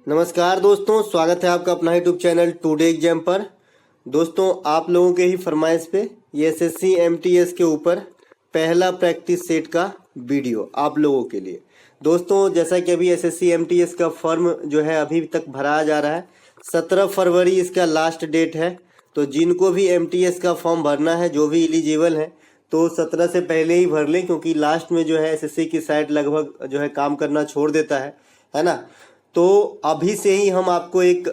नमस्कार दोस्तों, स्वागत है आपका अपना यूट्यूब चैनल टुडे एग्जाम पर। दोस्तों, आप लोगों के ही फरमाइश पे ये एसएससी एमटीएस के ऊपर पहला प्रैक्टिस सेट का वीडियो आप लोगों के लिए। दोस्तों, जैसा कि अभी एसएससी एमटीएस का फॉर्म जो है अभी तक भराया जा रहा है। 17 फरवरी इसका लास्ट डेट है। तो जिनको भी एमटीएस का फॉर्म भरना है, जो भी एलिजिबल है, तो 17 से पहले ही भर लें, क्योंकि लास्ट में जो है एसएससी की साइट लगभग जो है काम करना छोड़ देता है ना। तो अभी से ही हम आपको एक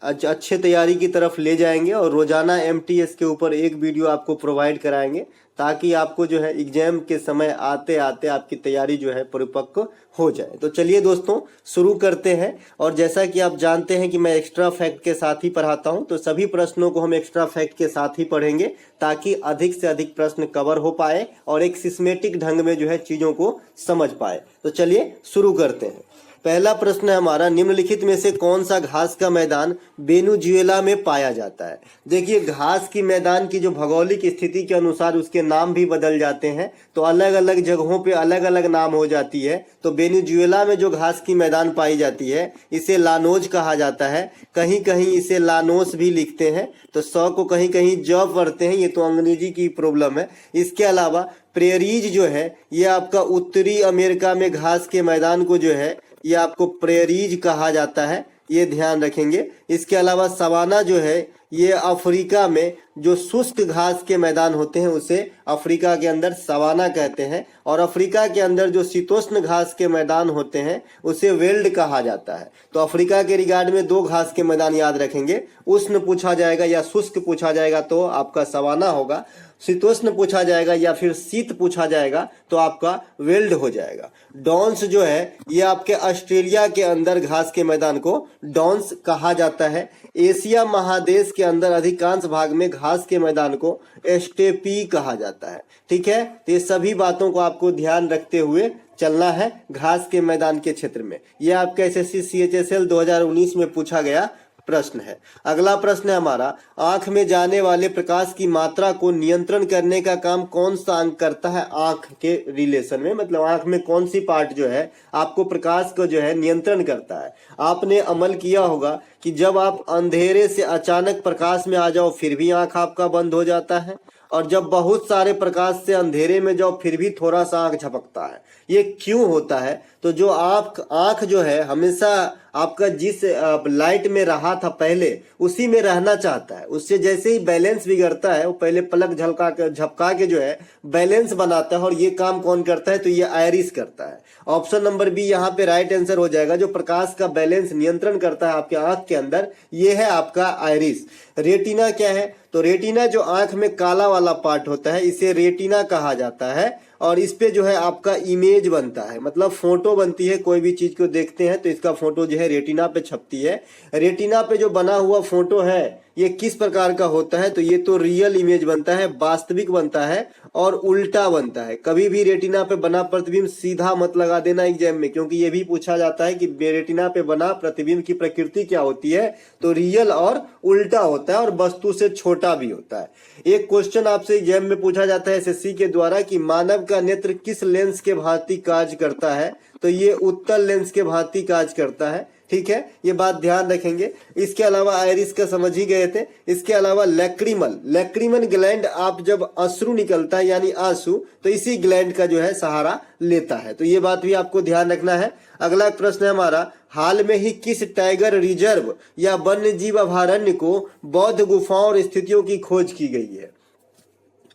अच्छे तैयारी की तरफ ले जाएंगे और रोजाना एमटीएस के ऊपर एक वीडियो आपको प्रोवाइड कराएंगे, ताकि आपको जो है एग्जाम के समय आते आते आपकी तैयारी जो है परिपक्व हो जाए। तो चलिए दोस्तों, शुरू करते हैं। और जैसा कि आप जानते हैं कि मैं एक्स्ट्रा फैक्ट के साथ ही पढ़ाता हूं, तो सभी प्रश्नों को हम एक्स्ट्रा फैक्ट के साथ ही पढ़ेंगे, ताकि अधिक से अधिक प्रश्न कवर हो पाए और एक सिस्टेमेटिक ढंग में जो है चीजों को समझ पाए। तो चलिए शुरू करते हैं। पहला प्रश्न है हमारा, निम्नलिखित में से कौन सा घास का मैदान वेनेजुएला में पाया जाता है। देखिए, घास की मैदान की जो भौगोलिक स्थिति के अनुसार उसके नाम भी बदल जाते हैं, तो अलग अलग जगहों पे अलग अलग नाम हो जाती है। तो वेनेजुएला में जो घास की मैदान पाई जाती है, इसे लानोज कहा जाता है। कहीं कहीं इसे लानोस भी लिखते हैं, तो सौ को कहीं कहीं ज पढ़ते हैं, ये तो अंग्रेजी की प्रॉब्लम है। इसके अलावा प्रेरीज जो है, ये आपका उत्तरी अमेरिका में घास के मैदान को जो है ये आपको प्रेरीज कहा जाता है, ये ध्यान रखेंगे। इसके अलावा सवाना जो है, ये अफ्रीका में जो शुष्क घास के मैदान होते हैं उसे अफ्रीका के अंदर सवाना कहते हैं, और अफ्रीका के अंदर जो शीतोष्ण घास के मैदान होते हैं उसे वेल्ड कहा जाता है। तो अफ्रीका के रिगार्ड में दो घास के मैदान याद रखेंगे, उष्ण पूछा जाएगा या शुष्क पूछा जाएगा तो आपका सवाना होगा, शीतोष्ण पूछा जाएगा या फिर शीत पूछा जाएगा तो आपका वेल्ड हो जाएगा। डॉन्स जो है, ये आपके ऑस्ट्रेलिया के अंदर घास के मैदान को डॉन्स कहा जाता है। एशिया महादेश के अंदर अधिकांश भाग में घास के मैदान को स्टेपी कहा जाता है। ठीक है, तो ये सभी बातों को आपको ध्यान रखते हुए चलना है घास के मैदान के क्षेत्र में। यह आपका एसएससी सीएचएसएल 2019 में पूछा गया प्रश्न है। अगला प्रश्न है हमारा, आंख में जाने वाले प्रकाश की मात्रा को नियंत्रण करने का काम कौन सा अंग करता है। आंख के रिलेशन में, मतलब आंख में कौन सी पार्ट जो है आपको प्रकाश को जो है नियंत्रण करता है। आपने अमल किया होगा कि जब आप अंधेरे से अचानक प्रकाश में आ जाओ फिर भी आंख आपका बंद हो जाता है, और जब बहुत सारे प्रकाश से अंधेरे में जाओ फिर भी थोड़ा सा आंख झपकता है। ये क्यों होता है? तो जो आंख जो है हमेशा आपका जिस लाइट में रहा था पहले उसी में रहना चाहता है। उससे जैसे ही बैलेंस बिगड़ता है, वो पहले पलक झपका के जो है बैलेंस बनाता है, और ये काम कौन करता है? तो ये आयरिस करता है। ऑप्शन नंबर बी यहाँ पे राइट आंसर हो जाएगा। जो प्रकाश का बैलेंस नियंत्रण करता है आपके आंख के अंदर, ये है आपका आयरिस। रेटिना क्या है? तो रेटिना जो आंख में काला वाला पार्ट होता है, इसे रेटिना कहा जाता है, और इस पे जो है आपका इमेज बनता है, मतलब फोटो बनती है। कोई भी चीज को देखते हैं तो इसका फोटो जो है रेटिना पे छपती है। रेटिना पे जो बना हुआ फोटो है ये किस प्रकार का होता है? तो ये तो रियल इमेज बनता है, वास्तविक बनता है, और उल्टा बनता है। कभी भी रेटिना पे बना प्रतिबिंब सीधा मत लगा देना एग्जाम में, क्योंकि ये भी पूछा जाता है कि रेटिना पे बना प्रतिबिंब की प्रकृति क्या होती है। तो रियल और उल्टा होता है, और वस्तु से छोटा भी होता है। एक क्वेश्चन आपसे एग्जाम में पूछा जाता है एसएससी के द्वारा कि मानव का नेत्र किस लेंस के भांति कार्य करता है। तो ये उत्तल लेंस के भांति कार्य करता है। ठीक है, ये बात ध्यान रखेंगे। इसके अलावा आयरिस का समझ ही गए थे। इसके अलावा लैक्रिमल ग्लैंड, आप जब अश्रु निकलता है यानी आंसू, तो इसी ग्लैंड का जो है सहारा लेता है। तो ये बात भी आपको ध्यान रखना है। अगला प्रश्न है हमारा, हाल में ही किस टाइगर रिजर्व या वन्य जीव अभयारण्य को बौद्ध गुफाओं और स्थितियों की खोज की गई है।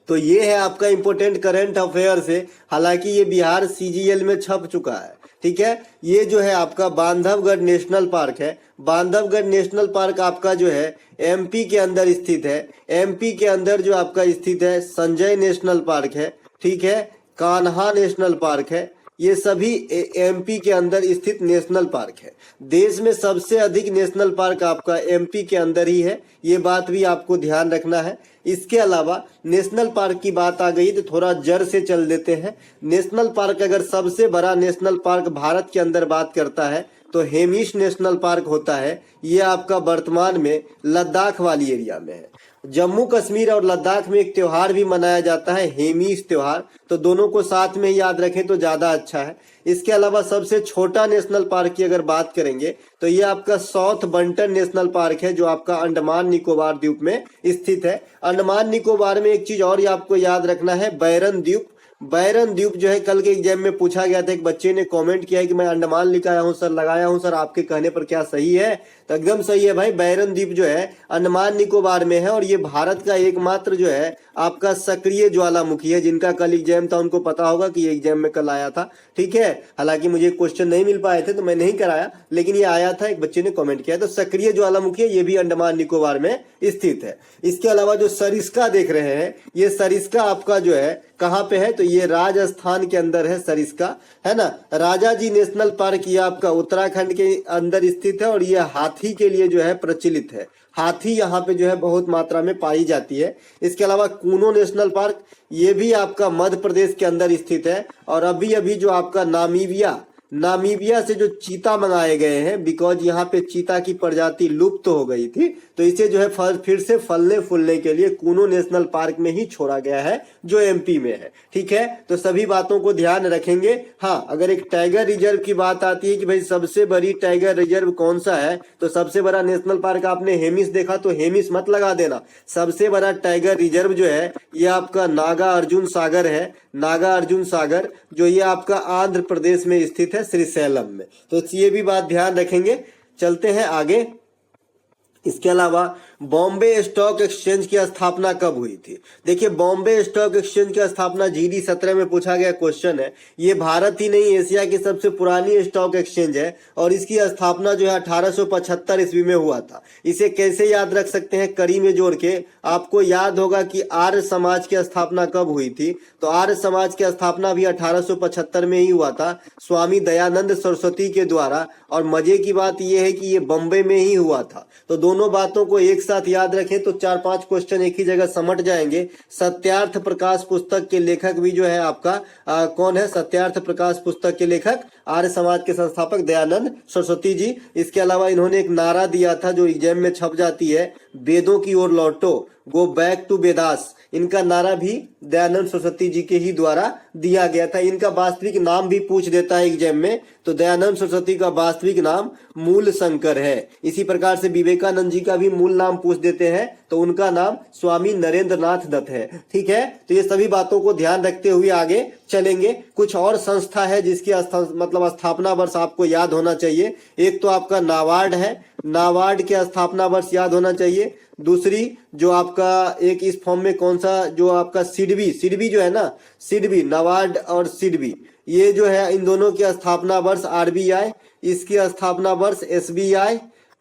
तो ये है आपका इंपोर्टेंट करंट अफेयर से, हालांकि ये बिहार सीजीएल में छप चुका है। ठीक है, ये जो है आपका बांधवगढ़ नेशनल पार्क है। बांधवगढ़ नेशनल पार्क आपका जो है एमपी के अंदर स्थित है। एमपी के अंदर जो आपका स्थित है संजय नेशनल पार्क है। ठीक है, कान्हा नेशनल पार्क है। ये सभी एमपी के अंदर स्थित नेशनल पार्क है। देश में सबसे अधिक नेशनल पार्क आपका एमपी के अंदर ही है, ये बात भी आपको ध्यान रखना है। इसके अलावा नेशनल पार्क की बात आ गई तो थोड़ा जड़ से चल देते हैं। नेशनल पार्क, अगर सबसे बड़ा नेशनल पार्क भारत के अंदर बात करता है तो हेमिश नेशनल पार्क होता है। ये आपका वर्तमान में लद्दाख वाली एरिया में है। जम्मू कश्मीर और लद्दाख में एक त्योहार भी मनाया जाता है, हेमिश त्योहार, तो दोनों को साथ में ही याद रखें तो ज्यादा अच्छा है। इसके अलावा सबसे छोटा नेशनल पार्क की अगर बात करेंगे तो ये आपका साउथ बंटन नेशनल पार्क है, जो आपका अंडमान निकोबार द्वीप में स्थित है। अंडमान निकोबार में एक चीज और ये आपको याद रखना है, बैरन द्वीप। बैरन द्वीप जो है कल के एग्जाम में पूछा गया था, एक बच्चे ने कमेंट किया है कि मैं अंडमान लिखा आया हूं सर, लगाया हूं सर, आपके कहने पर क्या सही है? तो एकदम सही है भाई, बैरन द्वीप जो है अंडमान निकोबार में है और ये भारत का एकमात्र जो है आपका सक्रिय ज्वालामुखी है। जिनका कल एग्जाम था उनको पता होगा कि ये एग्जाम में कल आया था, ठीक है। हालांकि मुझे क्वेश्चन नहीं मिल पाए थे तो मैं नहीं कराया, लेकिन ये आया था, एक बच्चे ने कमेंट किया। तो सक्रिय ज्वालामुखी है, ये भी अंडमान निकोबार में स्थित है। इसके अलावा जो सरिस्का देख रहे हैं, ये सरिस्का आपका जो है कहाँ पे है? तो ये राजस्थान के अंदर है सरिस्का, है ना। राजाजी नेशनल पार्क ये आपका उत्तराखंड के अंदर स्थित है और ये हाथी के लिए जो है प्रचलित है। हाथी यहाँ पे जो है बहुत मात्रा में पाई जाती है। इसके अलावा कूनो नेशनल पार्क ये भी आपका मध्य प्रदेश के अंदर स्थित है। और अभी अभी जो आपका नामीबिया से जो चीता मंगाए गए हैं, बिकॉज यहाँ पे चीता की प्रजाति लुप्त तो हो गई थी, तो इसे जो है फिर से फलने फूलने के लिए कूनो नेशनल पार्क में ही छोड़ा गया है, जो एमपी में है, ठीक है। तो सभी बातों को ध्यान रखेंगे। हाँ, अगर एक टाइगर रिजर्व की बात आती है कि भाई सबसे बड़ी टाइगर रिजर्व कौन सा है, तो सबसे बड़ा नेशनल पार्क आपने हेमिस देखा तो हेमिस मत लगा देना। सबसे बड़ा टाइगर रिजर्व जो है ये आपका नागा अर्जुन सागर है, नागा अर्जुन सागर, जो ये आपका आंध्र प्रदेश में स्थित है, श्रीशैलम में। तो ये भी बात ध्यान रखेंगे। चलते हैं आगे। इसके अलावा बॉम्बे स्टॉक एक्सचेंज की स्थापना कब हुई थी? देखिए, बॉम्बे स्टॉक एक्सचेंज की स्थापना GD 17 में पूछा गया क्वेश्चन है। ये भारत ही नहीं, एशिया की सबसे पुरानी स्टॉक एक्सचेंज है और इसकी स्थापना जो है 1875 ईस्वी में हुआ था। इसे कैसे याद रख सकते हैं? कड़ी में जोड़ के आपको याद होगा कि आर्य समाज की स्थापना कब हुई थी। तो आर्य समाज की स्थापना भी 1875 में ही हुआ था, स्वामी दयानंद सरस्वती के द्वारा। और मजे की बात यह है कि ये बम्बई में ही हुआ था। तो दोनों बातों को एक साथ याद रखें तो 4-5 क्वेश्चन एक ही जगह समट जाएंगे। सत्यार्थ प्रकाश पुस्तक के लेखक भी जो है आपका कौन है? सत्यार्थ प्रकाश पुस्तक के लेखक आर्य समाज के संस्थापक दयानंद सरस्वती जी। इसके अलावा इन्होंने एक नारा दिया था जो एग्जाम में छप जाती है, वेदों की ओर लौटो, गो बैक टू वेदास। इनका नारा भी दयानंद सरस्वती जी के ही द्वारा दिया गया था। इनका वास्तविक नाम भी पूछ देता है एग्जाम में, तो दयानंद सरस्वती का वास्तविक नाम मूल शंकर है। इसी प्रकार से विवेकानंद जी का भी मूल नाम पूछ देते हैं, तो उनका नाम स्वामी नरेंद्र नाथ दत्त है, ठीक है। तो ये सभी बातों को ध्यान रखते हुए आगे चलेंगे। कुछ और संस्था है जिसकी मतलब स्थापना वर्ष आपको याद होना चाहिए। एक तो आपका नाबार्ड है, नाबार्ड के स्थापना वर्ष याद होना चाहिए। दूसरी जो आपका एक इस फॉर्म में कौन सा, जो आपका सिडबी जो है ना, सिडबी, नाबार्ड और सिडबी, ये जो है इन दोनों की स्थापना वर्ष RBI, इसकी स्थापना वर्ष SBI,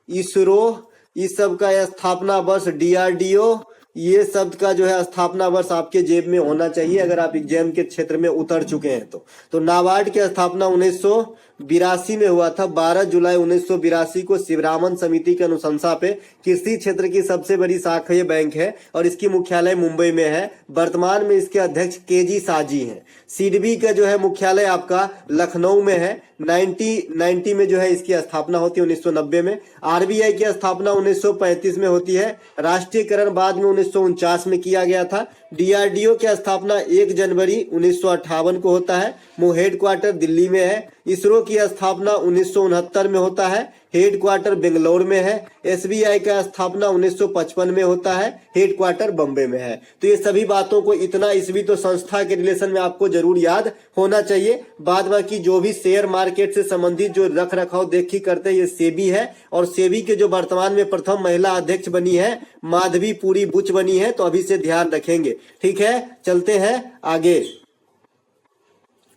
इसरो, इस सब का स्थापना वर्ष DRDO, ये शब्द का जो है स्थापना वर्ष आपके जेब में होना चाहिए अगर आप एग्जाम के क्षेत्र में उतर चुके हैं तो नाबार्ड की स्थापना 1982 में हुआ था। 12 जुलाई 1982 को शिवरामन समिति के अनुशंसा पे कृषि क्षेत्र की सबसे बड़ी शाखा ये बैंक है और इसकी मुख्यालय मुंबई में है। वर्तमान में इसके अध्यक्ष KG साजी हैं। सिडबी का जो है मुख्यालय आपका लखनऊ में है। 1990 में जो है इसकी स्थापना होती है, 1990 में। RBI की स्थापना 1935 में होती है। राष्ट्रीयकरण बाद में 1949 में किया गया था। DRDO की स्थापना 1 जनवरी 1958 को होता है। हेड क्वार्टर दिल्ली में है। इसरो की स्थापना 1969 में होता है, हेड क्वार्टर बेंगलोर में है। SBI का स्थापना 1955 में होता है, हेड क्वार्टर बम्बई में है। तो ये सभी बातों को, इतना ईस्वी तो संस्था के रिलेशन में आपको जरूर याद होना चाहिए। बाद बाकी जो भी शेयर मार्केट से संबंधित जो रख रखाव देखी करते हैं, ये सेबी है। और सेबी के जो वर्तमान में प्रथम महिला अध्यक्ष बनी है, माधवी पुरी बुच बनी है। तो अभी से ध्यान रखेंगे, ठीक है। चलते हैं आगे।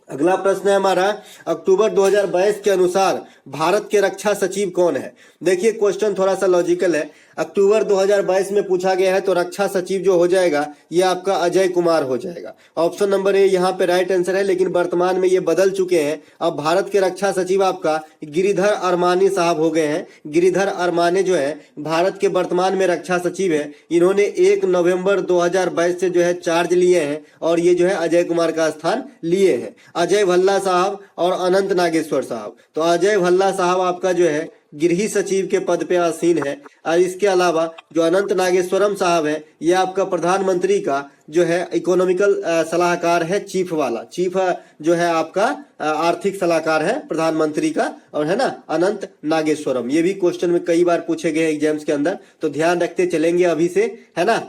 अगला प्रश्न है हमारा, अक्टूबर 2022 के अनुसार भारत के रक्षा सचिव कौन है? देखिए, क्वेश्चन थोड़ा सा लॉजिकल है। अक्टूबर 2022 में पूछा गया है, तो रक्षा सचिव जो हो जाएगा ये आपका अजय कुमार हो जाएगा। ऑप्शन नंबर ए यहाँ पे राइट आंसर है, लेकिन वर्तमान में ये बदल चुके हैं। अब भारत के रक्षा सचिव आपका गिरिधर अरमानी साहब हो गए हैं। गिरिधर अरमानी जो है भारत के वर्तमान में रक्षा सचिव है। इन्होंने 1 नवंबर 2022 से जो है चार्ज लिए हैं और ये जो है अजय कुमार का स्थान लिए हैं। अजय भल्ला साहब और अनंत नागेश्वर साहब। तो अजय भल्ला साहब आपका जो है गृह सचिव के पद पे आसीन है। और इसके अलावा जो अनंत नागेश्वरम साहब है, ये आपका प्रधानमंत्री का जो है इकोनॉमिकल सलाहकार है, चीफ वाला, चीफ जो है आपका आर्थिक सलाहकार है प्रधानमंत्री का, और है ना अनंत नागेश्वरम। ये भी क्वेश्चन में कई बार पूछे गए एग्जाम्स के अंदर, तो ध्यान रखते चलेंगे अभी से, है ना।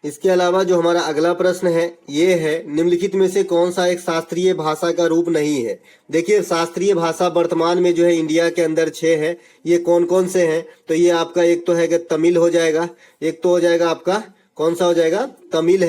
इसके अलावा जो हमारा अगला प्रश्न है ये है, निम्नलिखित में से कौन सा एक शास्त्रीय भाषा का रूप नहीं है। देखिए शास्त्रीय भाषा वर्तमान में जो है इंडिया के अंदर 6 है। ये कौन कौन से हैं, तो ये आपका एक तो है कि तमिल हो जाएगा, एक तो हो जाएगा आपका कौन सा हो जाएगा, तमिल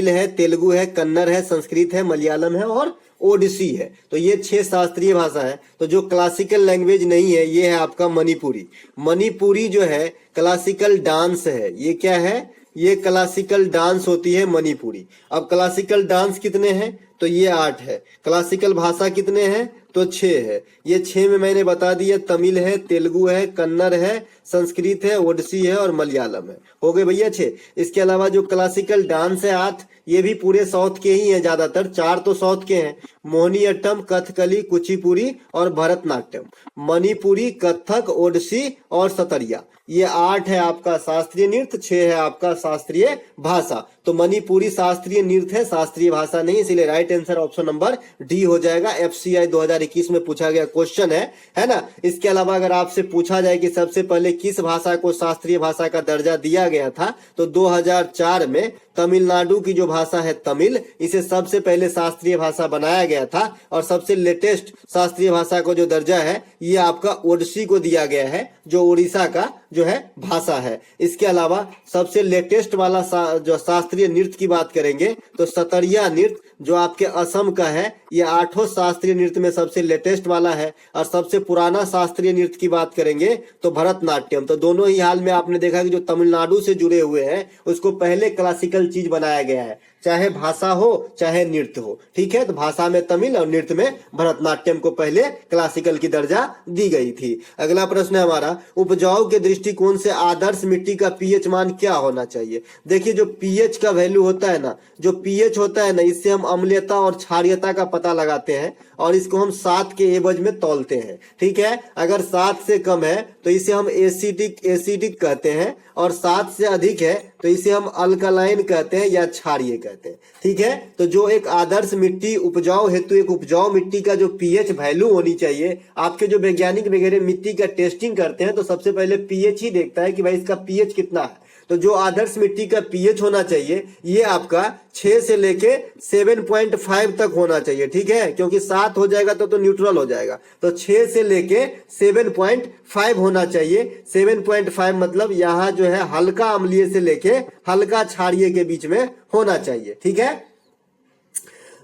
है, तेलुगु है, कन्नड़ है, संस्कृत है, मलयालम है और ओडिसी है। तो ये 6 शास्त्रीय भाषा है। तो जो क्लासिकल लैंग्वेज नहीं है ये है आपका मणिपुरी। मणिपुरी जो है क्लासिकल डांस है। ये क्या है, ये क्लासिकल डांस होती है मणिपुरी। अब क्लासिकल डांस कितने हैं, तो ये 8 है। क्लासिकल भाषा कितने हैं, तो 6 है। ये 6 में मैंने बता दिया, तमिल है, तेलुगु है, कन्नड़ है, संस्कृत है, ओडिसी है और मलयालम है। हो गए भैया 6। इसके अलावा जो क्लासिकल डांस है 8, ये भी पूरे साउथ के ही हैं ज्यादातर, 4 तो साउथ के हैं, मोहिनीअट्टम, कथकली, कुचिपुड़ी और भरतनाट्यम। मणिपुरी, कथक, ओडिसी और सतरिया, ये 8 है आपका शास्त्रीय नृत्य, 6 है आपका शास्त्रीय भाषा। तो मणिपुरी शास्त्रीय नृत्य है, शास्त्रीय भाषा नहीं, इसलिए right answer option number D हो जाएगा। FCI 2021 में पूछा गया क्वेश्चन है ना। इसके अलावा अगर आपसे पूछा जाए कि सबसे पहले किस भाषा को शास्त्रीय भाषा का दर्जा दिया गया था, तो 2004 में तमिलनाडु की जो भाषा है तमिल, इसे सबसे पहले शास्त्रीय भाषा बनाया गया था। और सबसे लेटेस्ट शास्त्रीय भाषा को जो दर्जा है ये आपका ओडिसी को दिया गया है, जो उड़ीसा का जो है भाषा है। इसके अलावा सबसे लेटेस्ट वाला जो शास्त्रीय नृत्य की बात करेंगे तो सतरिया नृत्य जो आपके असम का है, ये 8 शास्त्रीय नृत्य में सबसे लेटेस्ट वाला है। और सबसे पुराना शास्त्रीय नृत्य की बात करेंगे तो भरतनाट्यम। तो दोनों ही हाल में आपने देखा कि जो तमिलनाडु से जुड़े हुए हैं उसको पहले क्लासिकल चीज बनाया गया है, चाहे भाषा हो चाहे नृत्य हो, ठीक है। तो भाषा में तमिल और नृत्य में भरतनाट्यम को पहले क्लासिकल की दर्जा दी गई थी। अगला प्रश्न है हमारा, उपजाऊ के दृष्टिकोण से आदर्श मिट्टी का पीएच मान क्या होना चाहिए। देखिए जो पीएच का वैल्यू होता है ना, जो पीएच होता है ना, इससे हम अम्लीयता और क्षारीयता का पता लगाते हैं और इसको हम 7 के एवज में तौलते हैं, ठीक है। अगर 7 से कम है तो इसे हम एसिडिक कहते हैं, और 7 से अधिक है तो इसे हम अल्कलाइन कहते हैं या क्षारीय कहते हैं, ठीक है। तो जो एक आदर्श मिट्टी उपजाऊ हेतु, एक उपजाऊ मिट्टी का जो पीएच वैल्यू होनी चाहिए, आपके जो वैज्ञानिक वगैरह मिट्टी का टेस्टिंग करते हैं तो सबसे पहले पीएच ही देखता है कि भाई इसका पीएच कितना है। तो जो आदर्श मिट्टी का पीएच होना चाहिए ये आपका 6 से लेके 7.5 तक होना चाहिए, ठीक है, क्योंकि 7 हो जाएगा तो न्यूट्रल हो जाएगा। तो 6 से लेके 7.5 होना चाहिए। 7.5 मतलब यहाँ जो है हल्का अम्लीय से लेके हल्का क्षारीय के बीच में होना चाहिए, ठीक है।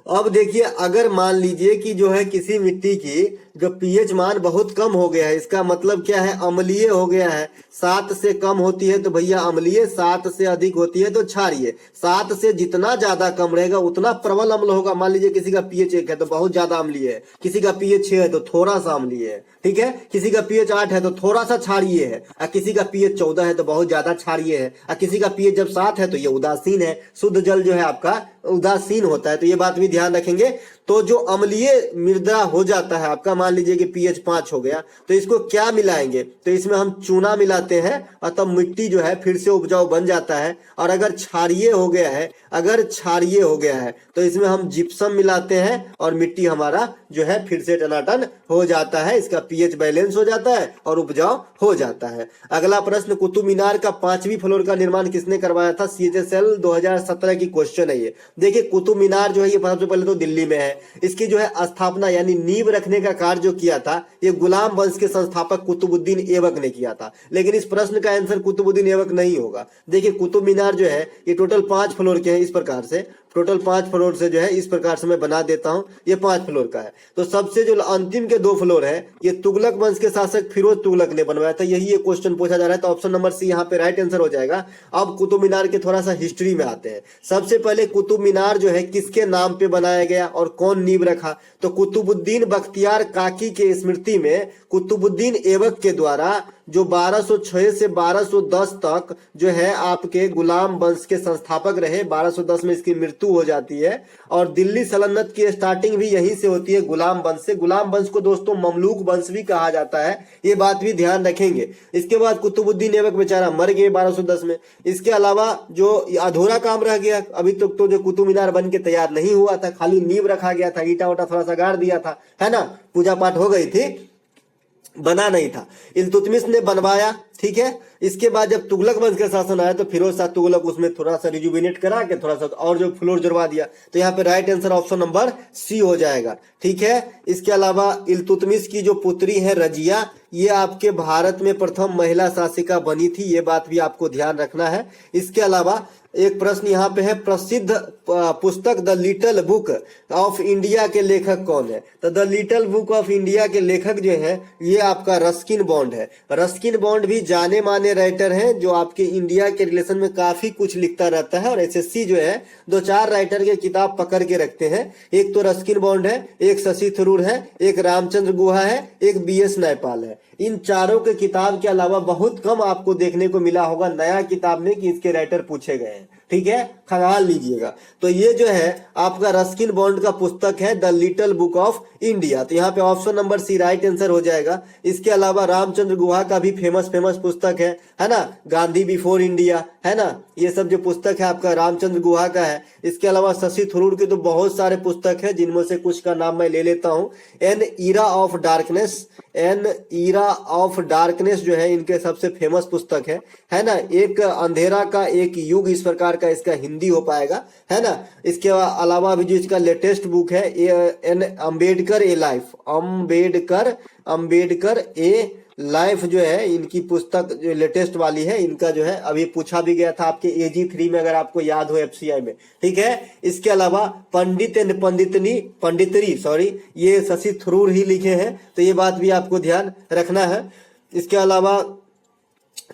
अब देखिए अगर मान लीजिए कि जो है किसी मिट्टी की जो पीएच मान बहुत कम हो गया है, इसका मतलब क्या है, अम्लीय हो गया है। 7 से कम होती है तो भैया अम्लीय, 7 से अधिक होती है तो क्षारीय। 7 से जितना ज्यादा कम रहेगा उतना प्रबल अम्ल होगा। मान लीजिए किसी का पीएच 1 है तो बहुत ज्यादा अम्लीय है, किसी का पीएच 6 है तो थोड़ा सा अम्लीय है, ठीक है, किसी का पीएच 8 है तो थोड़ा सा क्षारीय है, और किसी का पीएच 14 है तो बहुत ज्यादा क्षारीय है, और किसी का पीएच जब 7 है तो ये उदासीन है। शुद्ध जल जो है आपका उदासीन होता है, तो ये बात भी ध्यान रखेंगे। तो जो अम्लीय मृदा हो जाता है आपका, मान लीजिए कि पीएच 5 हो गया, तो इसको क्या मिलाएंगे, तो इसमें हम चूना मिलाते हैं और तब मिट्टी जो है फिर से उपजाऊ बन जाता है। और अगर क्षारीय हो गया है, अगर क्षारीय हो गया है तो इसमें हम जिप्सम मिलाते हैं और मिट्टी हमारा जो है फिर से टनाटन हो जाता है, इसका पीएच बैलेंस हो जाता है और उपजाऊ हो जाता है। अगला प्रश्न, कुतुब मीनार का 5वीं फ्लोर का निर्माण किसने करवाया था। CHSL 2017 की क्वेश्चन है ये। देखिए कुतुब मीनार जो है ये सबसे पहले तो दिल्ली में है। इसकी जो है स्थापना यानी नींव रखने का कार्य जो किया था ये गुलाम वंश के संस्थापक कुतुबुद्दीन ऐबक ने किया था। लेकिन इस प्रश्न का आंसर कुतुबुद्दीन ऐबक नहीं होगा। देखिए कुतुब मीनार जो है ये टोटल 5 फ्लोर के हैं, इस प्रकार से टोटल 5 फ्लोर से जो है इस प्रकार से मैं बना देता हूं, ये 5 फ्लोर का है। तो सबसे जो अंतिम के 2 फ्लोर है ये तुगलक वंश के शासक फिरोज तुगलक ने बनवाया था। यही ये क्वेश्चन पूछा जा रहा है, तो ऑप्शन नंबर सी यहाँ पे राइट आंसर हो जाएगा। अब कुतुब मीनार के थोड़ा सा हिस्ट्री में आते हैं। सबसे पहले कुतुब मीनार जो है किसके नाम पे बनाया गया और कौन नींव रखा, तो कुतुबुद्दीन बख्तियार काकी के स्मृति में कुतुबुद्दीन ऐबक के द्वारा जो 1206 से 1210 तक जो है आपके गुलाम वंश के संस्थापक रहे। 1210 में इसकी मृत्यु हो जाती है और दिल्ली सल्तनत की स्टार्टिंग भी यहीं से होती है, गुलाम वंश से। गुलाम वंश को दोस्तों ममलूक वंश भी कहा जाता है, ये बात भी ध्यान रखेंगे। इसके बाद कुतुबुद्दीन ऐबक बेचारा मर गए 1210 में। इसके अलावा जो अधूरा काम रह गया अभी तक तो जो कुतुब मीनार बन के तैयार नहीं हुआ था, खाली नींव रखा गया था, ईटा उटा थोड़ा सा गाड़ दिया था, है ना, पूजा पाठ हो गई थी, बना नहीं था। इल्तुतमिश ने बनवाया, ठीक है। इसके बाद जब तुगलक वंश का शासन आया तो फिरोज शाह तुगलक उसमें थोड़ा सा रिजुविनेट करा के थोड़ा सा और जो फ्लोर जुड़वा दिया। तो यहाँ पे right answer option number C हो जाएगा, ठीक है। इसके अलावा इल्तुतमिश की जो पुत्री है रजिया, ये आपके भारत में प्रथम महिला शासिका बनी थी, ये बात भी आपको ध्यान रखना है। इसके अलावा एक प्रश्न यहाँ पे है, प्रसिद्ध पुस्तक the little book of India के लेखक कौन है? तो the little book of India के लेखक जो है ये आपका रस्किन बॉन्ड है। रस्किन बॉन्ड भी जाने माने राइटर हैं जो आपके इंडिया के रिलेशन में काफी कुछ लिखता रहता है और एसएससी जो है 2-4 राइटर के किताब पकड़ के रखते हैं। एक तो रस्किन बॉन्ड है, एक शशि थरूर है, एक रामचंद्र गुहा है, एक बीएस नैपाल है। इन चारों के किताब के अलावा बहुत कम आपको देखने को मिला होगा नया किताब में कि इसके राइटर पूछे गए हैं, ठीक है, खंगाल लीजिएगा। तो ये जो है आपका रस्किन बॉन्ड का पुस्तक है the little book of India, तो यहाँ पे option number C right answer हो जाएगा। इसके अलावा रामचंद्र गुहा का भी फेमस पुस्तक है ना, गांधी बिफोर इंडिया, है ना, ये सब जो पुस्तक है आपका रामचंद्र गुहा का है। इसके अलावा शशि थरूर के तो बहुत सारे पुस्तक है जिनमें से कुछ का नाम मैं ले लेता हूँ। एन ईरा ऑफ डार्कनेस जो है इनके सबसे फेमस पुस्तक है ना। एक अंधेरा का एक युग, इस प्रकार का इसका हिंदी हो पाएगा, है ना। इसके अलावा भी जो इसका लेटेस्ट बुक है an Ambedkar a life, Ambedkar a life जो है इनकी पुस्तक जो लेटेस्ट वाली है, इनका जो है अभी पूछा भी गया था आपके AG 3 में, अगर आपको याद हो FCI में, ठीक है। इसके अलावा पंडित एंड पंडितरी ये शशि थरूर ही लिखे हैं, तो ये बात भी आपको ध्यान रखना है। इसके अलावा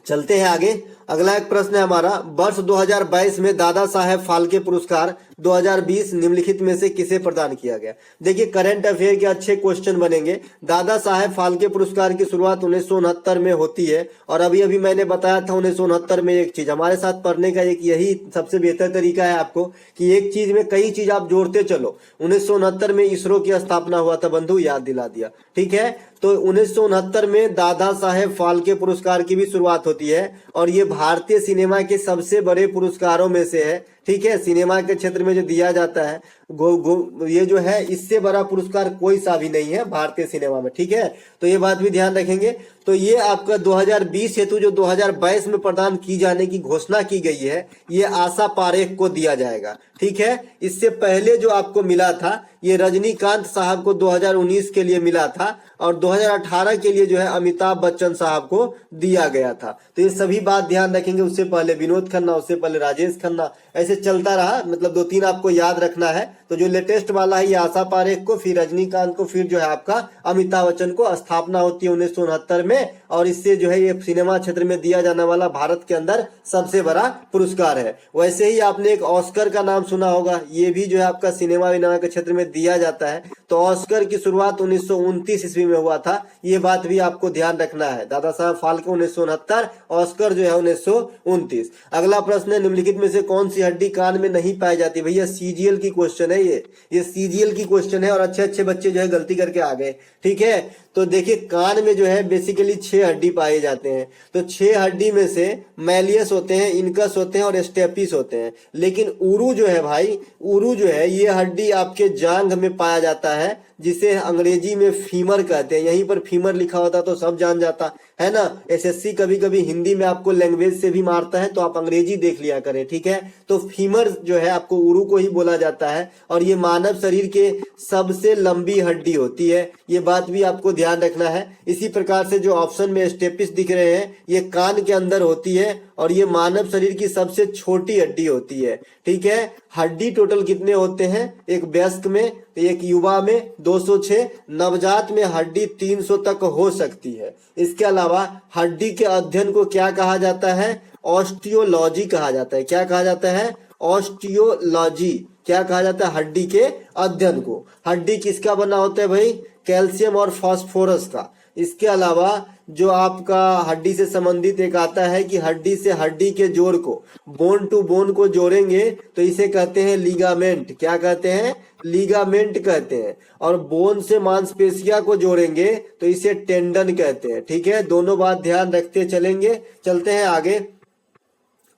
चलते हैं आगे। अगला एक प्रश्न है हमारा, वर्ष 2022 में दादा साहेब फाल्के पुरस्कार 2020 निम्नलिखित में से किसे प्रदान किया गया? देखिए करंट अफेयर के अच्छे क्वेश्चन बनेंगे। दादा साहेब फाल्के पुरस्कार की शुरुआत 1969 में होती है और अभी मैंने बताया था 1969 में एक चीज हमारे साथ पढ़ने का एक यही सबसे बेहतर तरीका है आपको कि एक चीज में कई चीज आप जोड़ते चलो। 1969 में इसरो की स्थापना हुआ था, बंधु याद दिला दिया, ठीक है। तो 1969 में दादा साहेब फाल्के पुरस्कार की भी शुरुआत होती है और ये भारतीय सिनेमा के सबसे बड़े पुरस्कारों में से है, ठीक है। सिनेमा के क्षेत्र में जो दिया जाता है ये जो है इससे बड़ा पुरस्कार कोई सा भी नहीं है भारतीय सिनेमा में, ठीक है। तो ये बात भी ध्यान रखेंगे। तो ये आपका 2020 हेतु जो 2022 में प्रदान की जाने की घोषणा की गई है, ये आशा पारेख को दिया जाएगा, ठीक है। इससे पहले जो आपको मिला था ये रजनीकांत साहब को 2019 के लिए मिला था और 2018 के लिए जो है अमिताभ बच्चन साहब को दिया गया था। तो ये सभी बात ध्यान रखेंगे। उससे पहले विनोद खन्ना, उससे पहले राजेश खन्ना, ऐसे चलता रहा, मतलब 2-3 आपको याद रखना है। तो जो लेटेस्ट वाला है ये आशा पारेख को, फिर रजनीकांत को, फिर जो है आपका अमिताभ बच्चन को। स्थापना होती है 1969 में और इससे जो है ये सिनेमा क्षेत्र में दिया जाने वाला भारत के अंदर सबसे बड़ा पुरस्कार है। वैसे ही आपने एक ऑस्कर का नाम सुना होगा, ये भी जो है आपका सिनेमा विनेमा के क्षेत्र में दिया जाता है। तो ऑस्कर की शुरुआत 1929 ईस्वी में हुआ था, ये बात भी आपको ध्यान रखना है। दादा साहब फाल्के 1969, ऑस्कर जो है 1929। अगला प्रश्न है, निम्नलिखित में से कौन सी हड्डी कान में नहीं पाई जाती? भैया CGL की क्वेश्चन है ये CGL की क्वेश्चन है और अच्छे बच्चे जो है गलती करके आ गए, ठीक है। तो देखिए कान में जो है बेसिकली 6 हड्डी पाए जाते हैं। तो 6 हड्डी में से मैलियस होते हैं, इनकस होते हैं और स्टेपिस होते हैं। लेकिन उरू जो है भाई, उरू जो है ये हड्डी आपके जांघ में पाया जाता है, जिसे अंग्रेजी में फीमर कहते हैं। यहीं पर फीमर लिखा होता तो सब जान जाता है ना। SSC कभी कभी हिंदी में आपको लैंग्वेज से भी मारता है, तो आप अंग्रेजी देख लिया करें, ठीक है। तो फीमर जो है आपको उरू को ही बोला जाता है और ये मानव शरीर के सबसे लंबी हड्डी होती है, ये बात भी आपको ध्यान रखना है। इसी प्रकार से जो ऑप्शन में स्टेपिस दिख रहे हैं ये कान के अंदर होती है और ये मानव शरीर की सबसे छोटी हड्डी होती है, ठीक है। हड्डी टोटल कितने होते हैं? एक वयस्क में, एक युवा में 206, नवजात में हड्डी 300 तक हो सकती है। इसके अलावा हड्डी के अध्ययन को क्या कहा जाता है? ऑस्टियोलॉजी कहा जाता है। क्या कहा जाता है? ऑस्टियोलॉजी। क्या कहा जाता है? हड्डी के अध्ययन को। हड्डी किसका बना होता है भाई? कैल्शियम और फास्फोरस का। इसके अलावा जो आपका हड्डी से संबंधित एक आता है कि हड्डी से हड्डी के जोड़ को, बोन टू बोन को जोड़ेंगे तो इसे कहते हैं लीगामेंट। क्या कहते हैं? लीगामेंट कहते हैं। और बोन से मांसपेशिया को जोड़ेंगे तो इसे टेंडन कहते हैं। ठीक है, दोनों बात ध्यान रखते चलते हैं आगे।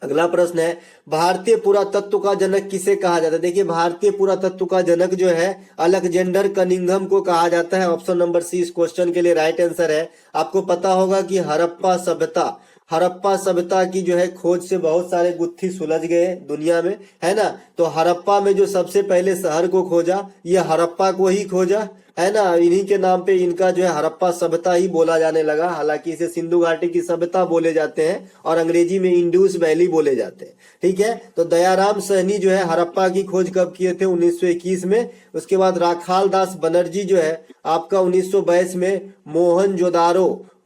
अगला प्रश्न है, भारतीय पुरातत्व का जनक किसे कहा जाता है? देखिए, भारतीय पुरातत्व का जनक जो है अलेक्जेंडर कनिंघम को कहा जाता है। ऑप्शन नंबर सी इस क्वेश्चन के लिए राइट आंसर है। आपको पता होगा कि हड़प्पा सभ्यता की जो है खोज से बहुत सारे गुत्थी सुलझ गए दुनिया में, है ना। तो हड़प्पा में जो सबसे पहले शहर को खोजा, ये हड़प्पा को ही खोजा, है ना। इन्हीं के नाम पे इनका जो है हड़प्पा सभ्यता ही बोला जाने लगा। हालांकि इसे सिंधु घाटी की सभ्यता बोले जाते हैं और अंग्रेजी में इंडस वैली बोले जाते हैं। ठीक है, तो दयाराम सहनी जो है हड़प्पा की खोज कब किए थे? 1921 में। उसके बाद राखाल दास बनर्जी जो है आपका 1922 में।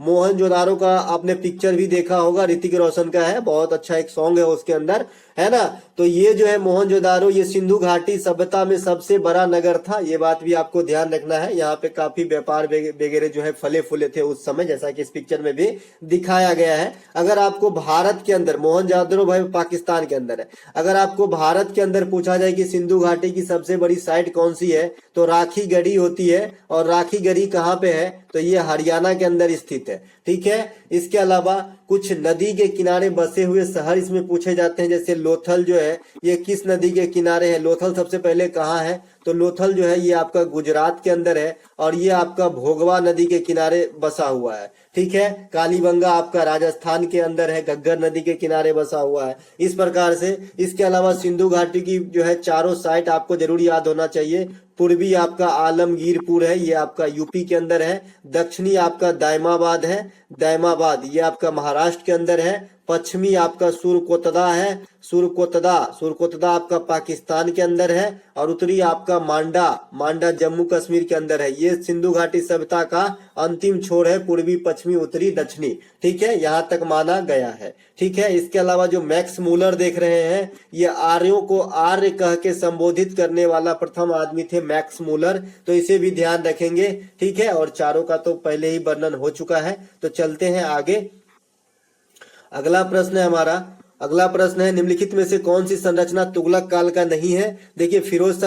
मोहनजोदारो का आपने पिक्चर भी देखा होगा, ऋतिक रोशन का है, बहुत अच्छा एक सॉन्ग है उसके अंदर, है ना। तो ये जो है मोहनजोदारो, ये सिंधु घाटी सभ्यता में सबसे बड़ा नगर था। ये बात भी आपको ध्यान रखना है। यहाँ पे काफी व्यापार वगैरह जो है फले फूले थे उस समय, जैसा कि इस पिक्चर में भी दिखाया गया है। अगर आपको भारत के अंदर, मोहनजोदारो भाई पाकिस्तान के अंदर है, अगर आपको भारत के अंदर पूछा जाए कि सिंधु घाटी की सबसे बड़ी साइट कौन सी है तो राखी गढ़ी होती है। और राखी गढ़ी कहाँ पे है? तो ये हरियाणा के अंदर स्थित है। ठीक है, इसके अलावा कुछ नदी के किनारे बसे हुए शहर इसमें पूछे जाते हैं। जैसे लोथल जो है ये किस नदी के किनारे है? लोथल सबसे पहले कहाँ है? तो लोथल जो है ये आपका गुजरात के अंदर है और ये आपका भोगवा नदी के किनारे बसा हुआ है। ठीक है, कालीबंगा आपका राजस्थान के अंदर है, घग्गर नदी के किनारे बसा हुआ है। इस प्रकार से इसके अलावा सिंधु घाटी की जो है चारों साइट आपको जरूर याद होना चाहिए। पूर्वी आपका आलमगीरपुर है, ये आपका यूपी के अंदर है। दक्षिणी आपका दायमाबाद है, दायमाबाद ये आपका महाराष्ट्र के अंदर है। पश्चिमी आपका सुरकोतदा है, सुरकोतदा आपका पाकिस्तान के अंदर है। और उत्तरी आपका मांडा जम्मू कश्मीर के अंदर है। ये सिंधु घाटी सभ्यता का अंतिम छोर है, पूर्वी पश्चिमी उत्तरी दक्षिणी। ठीक है, यहाँ तक माना गया है। ठीक है, इसके अलावा जो मैक्स मूलर देख रहे हैं, ये आर्यों को आर्य कह के संबोधित करने वाला प्रथम आदमी थे मैक्स मूलर, तो इसे भी ध्यान रखेंगे। ठीक है, और चारों का तो पहले ही वर्णन हो चुका है। तो चलते हैं आगे। अगला प्रश्न है, निम्नलिखित में से कौन सी संरचना तुगलक काल का नहीं है? देखिए, फिरोज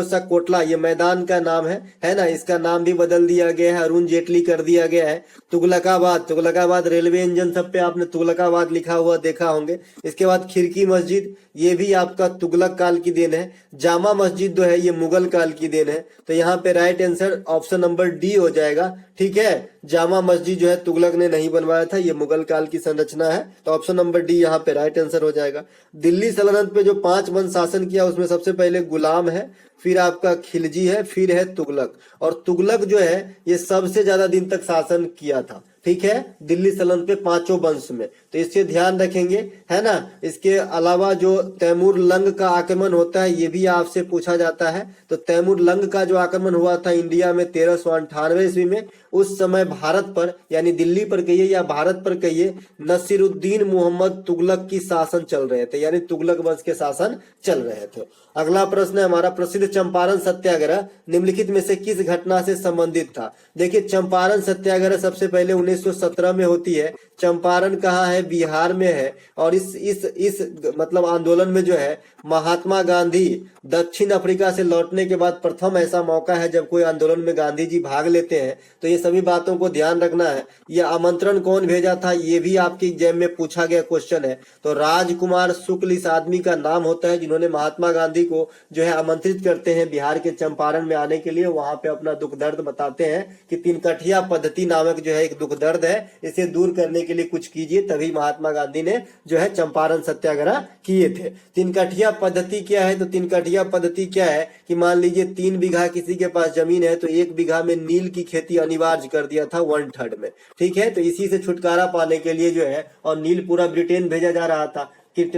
शाह कोटला ये मैदान का नाम है ना। इसका नाम भी बदल दिया गया है, अरुण जेटली कर दिया गया है। तुगलकाबाद रेलवे इंजन सब पे आपने तुगलकाबाद लिखा हुआ देखा होंगे। इसके बाद खिड़की मस्जिद, ये भी आपका तुगलक काल की देन है। जामा मस्जिद जो है ये मुगल काल की देन है। तो यहाँ पे right answer option number D हो जाएगा। ठीक है, जामा मस्जिद जो है तुगलक ने नहीं बनवाया था, ये मुगल काल की संरचना है। तो ऑप्शन नंबर डी यहाँ पे राइट आंसर हो जाएगा। दिल्ली सल्तनत पे जो 5 वंश शासन किया उसमें सबसे पहले गुलाम है, फिर आपका खिलजी है, फिर है तुगलक। और तुगलक जो है ये सबसे ज्यादा दिन तक शासन किया था। ठीक है, दिल्ली सल्तनत पे 5 वंश में, तो इससे ध्यान रखेंगे, है ना। इसके अलावा जो तैमूर लंग का आक्रमण होता है ये भी आपसे पूछा जाता है। तो तैमूर लंग का जो आक्रमण हुआ था इंडिया में 1398 ईस्वी में, उस समय भारत पर यानी दिल्ली पर कहिए या भारत पर कहिए नसीरुद्दीन मोहम्मद तुगलक की शासन चल रहे थे, यानी तुगलक वंश के शासन चल रहे थे। अगला प्रश्न है हमारा, प्रसिद्ध चंपारण सत्याग्रह निम्नलिखित में से किस घटना से संबंधित था? देखिए, चंपारण सत्याग्रह सबसे पहले 1917 में होती है। चंपारण कहाँ है? बिहार में है। और इस मतलब आंदोलन में जो है महात्मा गांधी दक्षिण अफ्रीका से लौटने के बाद प्रथम ऐसा मौका है जब कोई आंदोलन में गांधी जी भाग लेते हैं। तो ये सभी बातों को ध्यान रखना है। ये आमंत्रण कौन भेजा था ये भी आपकी एग्जाम में पूछा गया क्वेश्चन है। तो राजकुमार शुक्ल इस आदमी का नाम होता है जिन्होंने महात्मा गांधी को जो है आमंत्रित करते हैं बिहार के चंपारण में आने के लिए। वहां पे अपना दुख दर्द बताते हैं कि तिनकठिया पद्धति नामक जो है एक दुख दर्द है, इसे दूर करने के लिए कुछ कीजिए। तभी महात्मा गांधी ने जो है चंपारण सत्याग्रह किए थे। तिनकठिया पद्धति क्या है? तो तिनकठिया पद्धति क्या है कि मान लीजिए 3 बीघा किसी के पास जमीन है तो 1 बीघा में नील की खेती अनिवार्य कर दिया था 1/3 में। ठीक है, तो इसी से छुटकारा पाने के लिए जो है, और नील पूरा ब्रिटेन भेजा जा रहा था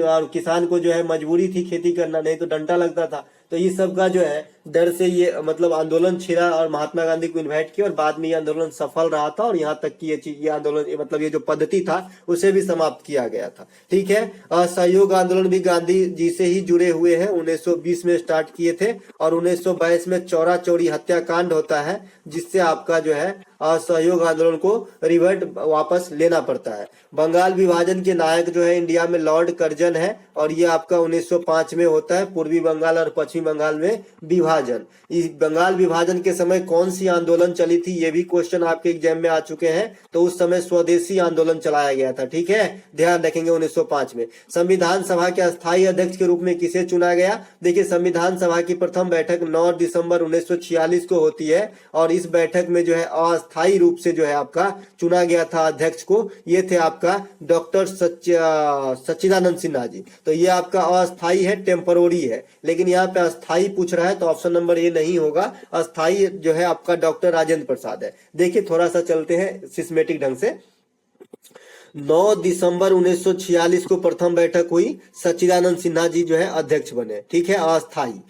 और किसान को जो है मजबूरी थी खेती करना, नहीं तो डंडा लगता था। तो ये सब का जो है डर से ये मतलब आंदोलन छिड़ा और महात्मा गांधी को इन्वाइट किया और बाद में ये आंदोलन सफल रहा था और यहाँ तक कि ये चीज ये आंदोलन मतलब ये जो पद्धति था उसे भी समाप्त किया गया था। ठीक है, असहयोग आंदोलन भी गांधी जी से ही जुड़े हुए हैं, 1920 में स्टार्ट किए थे और 1922 में चौरा चौरी हत्याकांड होता है जिससे आपका जो है असहयोग आंदोलन को रिवर्ट वापस लेना पड़ता है। बंगाल विभाजन के नायक जो है इंडिया में लॉर्ड कर्जन है और ये आपका 1905 में होता है, पूर्वी बंगाल और पश्चिमी बंगाल में विभाजन। इस बंगाल विभाजन के समय कौन सी आंदोलन चली थी ये भी क्वेश्चन आपके एग्जाम में आ चुके हैं, तो उस समय स्वदेशी आंदोलन चलाया गया था। ठीक है, ध्यान रखेंगे 1905 में। संविधान सभा के अस्थायी अध्यक्ष के रूप में किसे चुना गया? देखिए, संविधान सभा की प्रथम बैठक 9 दिसंबर 1946 को होती है और इस बैठक में जो है अस्थायी रूप से जो है आपका चुना गया था अध्यक्ष को, ये थे आपका डॉक्टर सच्चिदानंद सिन्हा जी। तो ये आपका अस्थायी है, टेम्पररी है, लेकिन यहाँ पे अस्थायी पूछ रहा है तो ऑप्शन नंबर ए नहीं होगा। अस्थायी जो है आपका डॉक्टर राजेंद्र प्रसाद है। देखिए थोड़ा सा चलते हैं सिस्मेटिक ढंग से। 9 दिसंबर 1946 को प्रथम बैठक हुई, सच्चिदानंद सिन्हा जी जो है अध्यक्ष बने। ठीक है, अस्थायी।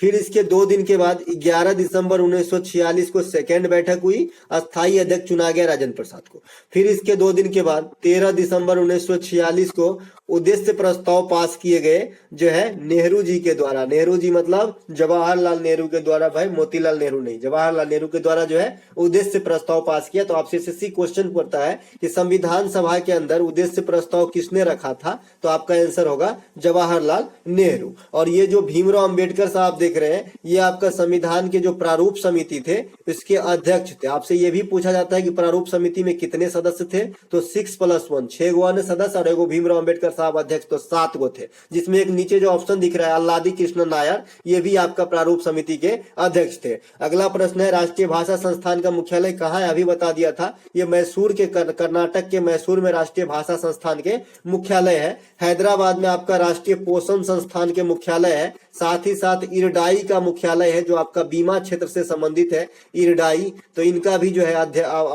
फिर इसके 2 दिन के बाद 11 दिसंबर 1946 को सेकेंड बैठक हुई, अस्थायी अध्यक्ष चुना गया राजेंद्र प्रसाद को। फिर इसके 2 दिन के बाद 13 दिसंबर 1946 को उद्देश्य प्रस्ताव पास किए गए जो है नेहरू जी के द्वारा। नेहरू जी मतलब जवाहरलाल नेहरू के द्वारा, भाई मोतीलाल नेहरू नहीं, जवाहरलाल नेहरू के द्वारा जो है उद्देश्य प्रस्ताव पास किया। तो आपसे एसएससी क्वेश्चन पड़ता है कि संविधान सभा के अंदर उद्देश्य प्रस्ताव किसने रखा था, तो आपका आंसर होगा जवाहरलाल नेहरू। और ये जो भीमराव अंबेडकर साहब देख रहे हैं, ये आपका संविधान के जो प्रारूप समिति थे इसके अध्यक्ष थे। आपसे ये भी पूछा जाता है कि प्रारूप समिति में कितने सदस्य थे, तो 6+1 6 गो अन्य सदस्य और एगो भीमराव अंबेडकर साहब अध्यक्ष, तो 7 गो थे। जिसमें एक नीचे जो ऑप्शन दिख रहा है अल्लादी कृष्ण नायर, ये भी आपका प्रारूप समिति के अध्यक्ष थे। अगला प्रश्न है राष्ट्रीय भाषा संस्थान का मुख्यालय कहाँ है? अभी बता दिया था, ये मैसूर के कर्नाटक के मैसूर में राष्ट्रीय भाषा संस्थान के मुख्यालय है। हैदराबाद में आपका राष्ट्रीय पोषण संस्थान के मुख्यालय है। साथ ही साथ इरडाई का मुख्यालय है जो आपका बीमा क्षेत्र से संबंधित है, इरडाई। तो इनका भी जो है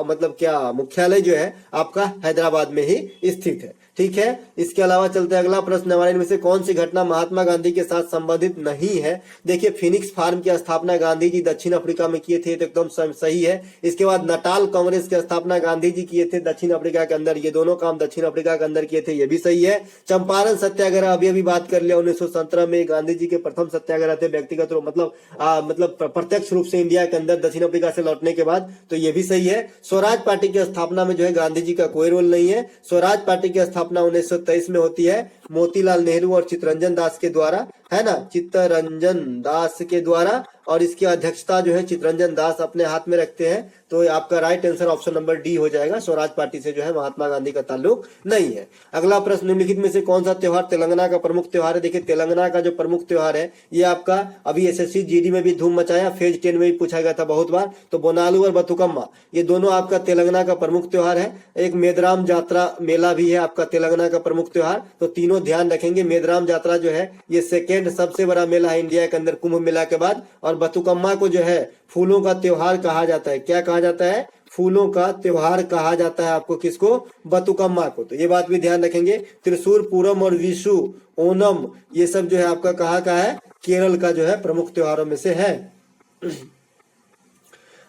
मतलब क्या मुख्यालय जो है आपका हैदराबाद में ही स्थित है। ठीक है, इसके अलावा चलते हैं अगला प्रश्न हमारे, इनमें से कौन सी घटना महात्मा गांधी के साथ संबंधित नहीं है? देखिए, फिनिक्स फार्म की स्थापना गांधी जी दक्षिण अफ्रीका में किए थे, तो एकदम सही है। इसके बाद नटाल कांग्रेस की स्थापना गांधी जी किए थे दक्षिण अफ्रीका के अंदर, ये दोनों काम दक्षिण अफ्रीका के अंदर किए थे, ये भी सही है। चंपारण सत्याग्रह अभी बात कर लिया, 1917 में गांधी जी के प्रथम सत्याग्रह थे, व्यक्तिगत रूप मतलब प्रत्यक्ष रूप से इंडिया के अंदर दक्षिण अफ्रीका से लौटने के बाद, तो ये भी सही है। स्वराज पार्टी की स्थापना में जो है गांधी जी का कोई रोल नहीं है। स्वराज पार्टी की स्थापना 1923 में होती है मोतीलाल नेहरू और चित्तरंजन दास के द्वारा, है ना, चित्तरंजन दास के द्वारा, और इसकी अध्यक्षता जो है चित्तरंजन दास अपने हाथ में रखते हैं। तो आपका right answer option number D हो जाएगा। स्वराज पार्टी से जो है महात्मा गांधी का ताल्लुक नहीं है। अगला प्रश्न, निम्नलिखित में से कौन सा त्योहार तेलंगाना का प्रमुख त्योहार है? देखिए, तेलंगाना का जो प्रमुख त्योहार है ये आपका अभी एसएससी जीडी में भी धूम मचाया, फेज 10 में भी पूछा गया था बहुत बार, तो बोनालू और बथुकम्मा ये दोनों आपका तेलंगाना का प्रमुख त्योहार है। एक मेदराम यात्रा मेला भी है आपका तेलंगाना का प्रमुख त्योहार, तो तीनों ध्यान रखेंगे। मेदराम यात्रा जो है ये सेकेंड सबसे बड़ा मेला है इंडिया के अंदर कुंभ मेला के बाद, और बथुकम्मा को जो है फूलों का त्योहार कहा जाता है। क्या कहा जाता है? फूलों का त्योहार कहा जाता है आपको, किसको? बथुकम्मा को। तो ये बात भी ध्यान रखेंगे। त्रिशूर पूरम और विशु ओनम ये सब जो है आपका कहाँ का है? केरल का जो है प्रमुख त्योहारों में से है।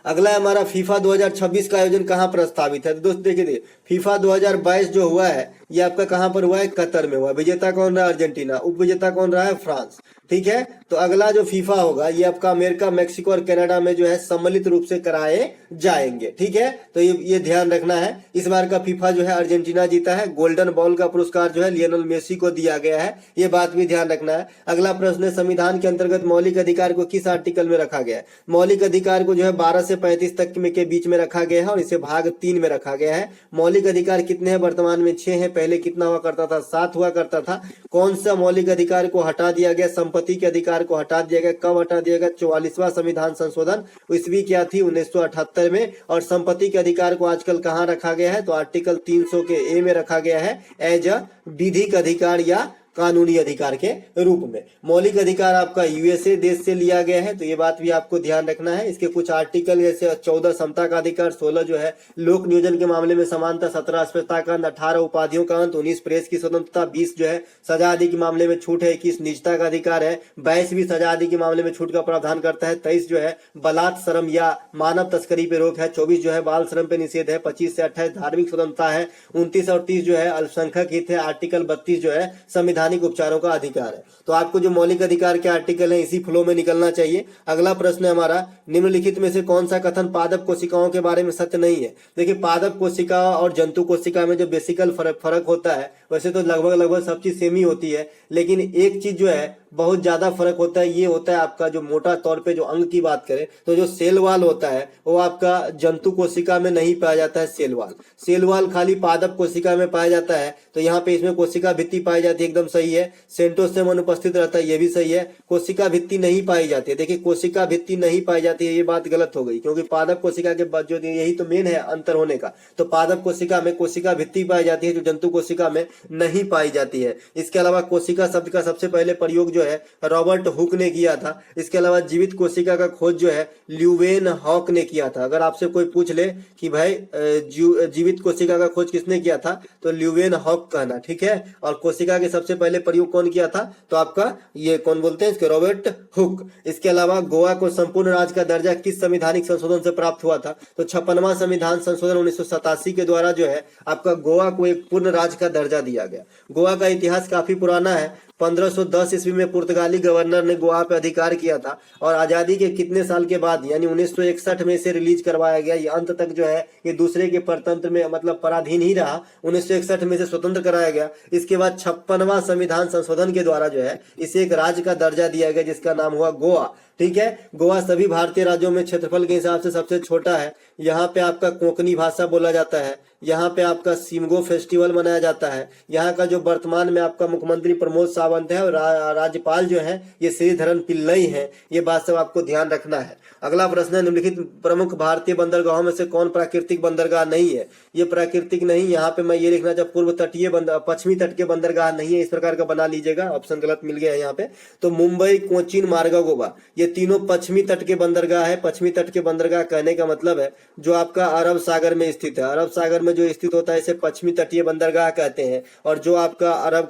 अगला है हमारा फीफा 2026 का आयोजन कहाँ प्रस्तावित है? तो दोस्त देखिए, फीफा 2022 जो हुआ है ये आपका कहाँ पर हुआ है? कतर में हुआ। विजेता कौन रहा? अर्जेंटीना। उप विजेता कौन रहा है? फ्रांस। ठीक है, तो अगला जो फीफा होगा ये आपका अमेरिका, मेक्सिको और कनाडा में जो है सम्मिलित रूप से कराए जाएंगे। ठीक है, तो ये ध्यान रखना है। इस बार का फीफा जो है अर्जेंटीना जीता है। गोल्डन बॉल का पुरस्कार जो है लियोनेल मेसी को दिया गया है, ये बात भी ध्यान रखना है। अगला प्रश्न है, संविधान के अंतर्गत मौलिक अधिकार को किस आर्टिकल में रखा गया है? मौलिक अधिकार को जो है 12 से 35 तक के बीच में रखा गया है और इसे भाग 3 में रखा गया है। मौलिक अधिकार कितने हैं? वर्तमान में 6 है। पहले कितना हुआ करता था? 7 हुआ करता था। कौन सा मौलिक अधिकार को हटा दिया गया? संपत्ति के अधिकार को हटा दिया गया। कब हटा दिया गया? 44वां संविधान संशोधन ईस्वी क्या थी? 1978 में। और संपत्ति के अधिकार को आजकल कहाँ रखा गया है? तो आर्टिकल 300 के ए में रखा गया है, एज अ विधिक अधिकार या कानूनी अधिकार के रूप में। मौलिक अधिकार आपका यूएसए देश से लिया गया है, तो ये बात भी आपको ध्यान रखना है। इसके कुछ आर्टिकल जैसे 14 समता का अधिकार, 16 जो है लोक नियोजन के मामले में समानता, 17 अस्पृश्यता का अंत, 18 उपाधियों का अंत, 19 प्रेस की स्वतंत्रता, 20 जो है सजा आदि के मामले में छूट है, 21 निजता का अधिकार है, 22 भी सजा आदि के मामले में छूट का प्रावधान करता है, 23 जो है बलात् श्रम या मानव तस्करी पे रोक है, 24 जो है बाल श्रम पे निषेध है, 25 से 28 धार्मिक स्वतंत्रता है, 29 और 30 जो है अल्पसंख्यक हित है, आर्टिकल 32 जो है संवैधानिक उपचारों का अधिकार है। तो आपको जो मौलिक अधिकार के आर्टिकल है इसी फ्लो में निकलना चाहिए। अगला प्रश्न है हमारा, निम्नलिखित में से कौन सा कथन पादप कोशिकाओं के बारे में सत्य नहीं है। देखिए पादप कोशिका और जंतु कोशिका में जो बेसिकल फर्क होता है, वैसे तो लगभग सब चीज सेम ही होती है, लेकिन एक चीज जो है बहुत ज्यादा फर्क होता है, ये होता है आपका जो मोटा तौर पे जो अंग की बात करें तो जो सेल वाल होता है वो आपका जंतु कोशिका में नहीं पाया जाता है। सेल वाल खाली पादप कोशिका में पाया जाता है। तो यहाँ पे इसमें कोशिका भित्ति पाई जाती है, एकदम सही है। सेंट्रोसोम अनुपस्थित रहता है, ये भी सही है। कोशिका भित्ति नहीं पाई जाती है, देखिए कोशिका भित्ति नहीं पाई जाती है, ये बात गलत हो गई, क्योंकि पादप कोशिका के बाद जो यही तो मेन है अंतर होने का। तो पादप कोशिका में कोशिका भित्ति पाई जाती है, जो जंतु कोशिका में नहीं पाई जाती है। इसके अलावा कोशिका शब्द का सबसे पहले प्रयोग जो है रॉबर्ट हुक ने किया था। इसके अलावा जीवित कोशिका का खोज जो है ल्यूवेन हॉक ने किया था। अगर आपसे कोई पूछ ले कि भाई जीवित कोशिका का खोज किसने किया था, तो ल्यूवेन हॉक कहना, ठीक है। और कोशिका के सबसे पहले प्रयोग कौन किया था, तो आपका ये कौन बोलते हैं इसके, रॉबर्ट हुक। इसके अलावा गोवा को संपूर्ण राज्य का दर्जा किस संवैधानिक संशोधन से प्राप्त हुआ था, तो 56वां संविधान संशोधन 1987 के द्वारा जो है आपका गोवा को एक पूर्ण राज्य का दर्जा दिया गया। गोवा का इतिहास काफी पुराना है। 1510 ईस्वी में पुर्तगाली गवर्नर ने गोवा पे अधिकार किया था, और आजादी के कितने साल के बाद यानी 1961 में इसे रिलीज करवाया गया। ये अंत तक जो है ये दूसरे के परतंत्र में मतलब पराधीन ही रहा। 1961 में इसे स्वतंत्र कराया गया। इसके बाद 56वां संविधान संशोधन के द्वारा जो है इसे एक राज्य का दर्जा दिया गया, जिसका नाम हुआ गोवा, ठीक है। गोवा सभी भारतीय राज्यों में क्षेत्रफल के हिसाब से सबसे छोटा है। यहाँ पे आपका कोंकणी भाषा बोला जाता है। यहाँ पे आपका सिमगो फेस्टिवल मनाया जाता है। यहाँ का जो वर्तमान में आपका मुख्यमंत्री प्रमोद सावंत है और राज्यपाल जो है ये श्रीधरन पिल्लई है। ये बात सब आपको ध्यान रखना है। अगला प्रश्न है, निम्नलिखित प्रमुख भारतीय बंदरगाहों में से कौन प्राकृतिक बंदरगाह नहीं है। ये प्राकृतिक नहीं, यहाँ पे मैं ये लिखना चाहता, पूर्व तटीय पश्चिमी तट के बंदरगाह नहीं है, इस प्रकार का बना लीजिएगा, ऑप्शन गलत मिल गया है यहाँ पे। तो मुंबई, कोचीन, मार्गा, गोवा ये तीनों पश्चिमी तट के बंदरगाह है। पश्चिमी तट के बंदरगाह कहने का मतलब है जो आपका अरब सागर में स्थित है। अरब सागर में जो स्थित होता है इसे पश्चिमी तटीय बंदरगाह कहते हैं। और जो आपका अरब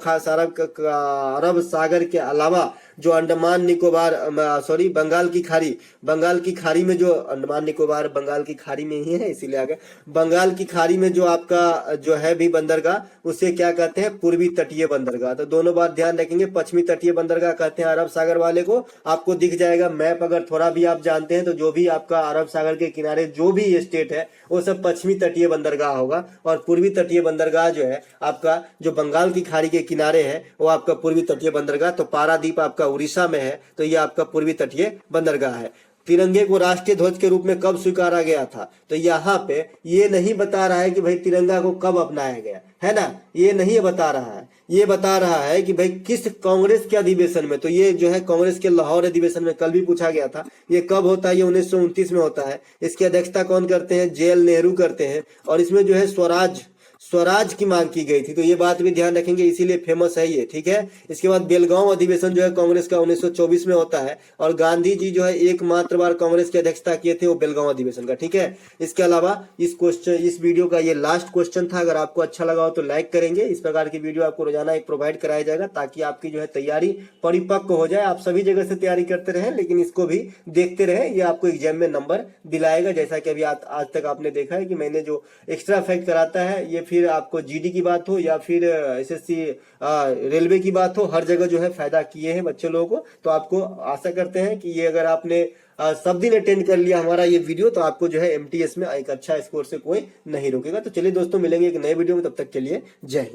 सागर के अलावा जो अंडमान निकोबार बंगाल की खाड़ी में जो अंडमान निकोबार बंगाल की खाड़ी में ही है, इसीलिए आगे बंगाल की खाड़ी में जो आपका जो है भी बंदरगाह उसे क्या कहते हैं, पूर्वी तटीय बंदरगाह। तो दोनों बात ध्यान रखेंगे, पश्चिमी तटीय बंदरगाह कहते हैं अरब सागर वाले को। आपको दिख जाएगा मैप, अगर थोड़ा भी आप जानते हैं तो जो भी आपका अरब सागर के किनारे जो भी स्टेट है वो सब पश्चिमी तटीय बंदरगाह होगा। और पूर्वी तटीय बंदरगाह जो है आपका जो बंगाल की खाड़ी के किनारे है वो आपका पूर्वी तटीय बंदरगाह। तो पारादीप आपका उड़ीसा में है, तो ये आपका पूर्वी तटीय बंदरगाह है। तिरंगे को राष्ट्रीय ध्वज के रूप में कब स्वीकारा गया था, तो यहाँ पे ये नहीं बता रहा है कि भाई तिरंगा को कब अपनाया गया है ना, ये नहीं बता रहा है। ये बता रहा है कि भाई किस कांग्रेस के अधिवेशन में। तो ये जो है कांग्रेस के लाहौर अधिवेशन में कल भी पूछा गया था। ये कब होता है, ये 1929 में होता है। इसकी अध्यक्षता कौन करते हैं, जेएल नेहरू करते हैं। और इसमें जो है स्वराज की मांग की गई थी, तो ये बात भी ध्यान रखेंगे, इसीलिए फेमस है ये, ठीक है। इसके बाद बेलगांव अधिवेशन जो है कांग्रेस का 1924 में होता है। और गांधी जी जो है एकमात्र बार कांग्रेस की अध्यक्षता किए थे वो बेलगांव अधिवेशन का, ठीक है। इसके अलावा इस वीडियो का ये लास्ट क्वेश्चन था। अगर आपको अच्छा लगा हो तो लाइक करेंगे। इस प्रकार की वीडियो आपको रोजाना एक प्रोवाइड कराया जाएगा ताकि आपकी जो है तैयारी परिपक्व हो जाए। आप सभी जगह से तैयारी करते रहे, लेकिन इसको भी देखते रहे, ये आपको एग्जाम में नंबर दिलाएगा। जैसा कि अभी आज तक आपने देखा है कि मैंने जो एक्स्ट्रा फैक्ट कराता है, ये फिर आपको जीडी की बात हो या फिर एसएससी रेलवे की बात हो, हर जगह जो है फायदा किए हैं बच्चे लोगों को। तो आपको आशा करते हैं कि ये अगर आपने सब दिन अटेंड कर लिया हमारा ये वीडियो, तो आपको जो है एमटीएस में एक अच्छा स्कोर से कोई नहीं रोकेगा। तो चलिए दोस्तों, मिलेंगे एक नए वीडियो में, तब तक के लिए जय हिंद।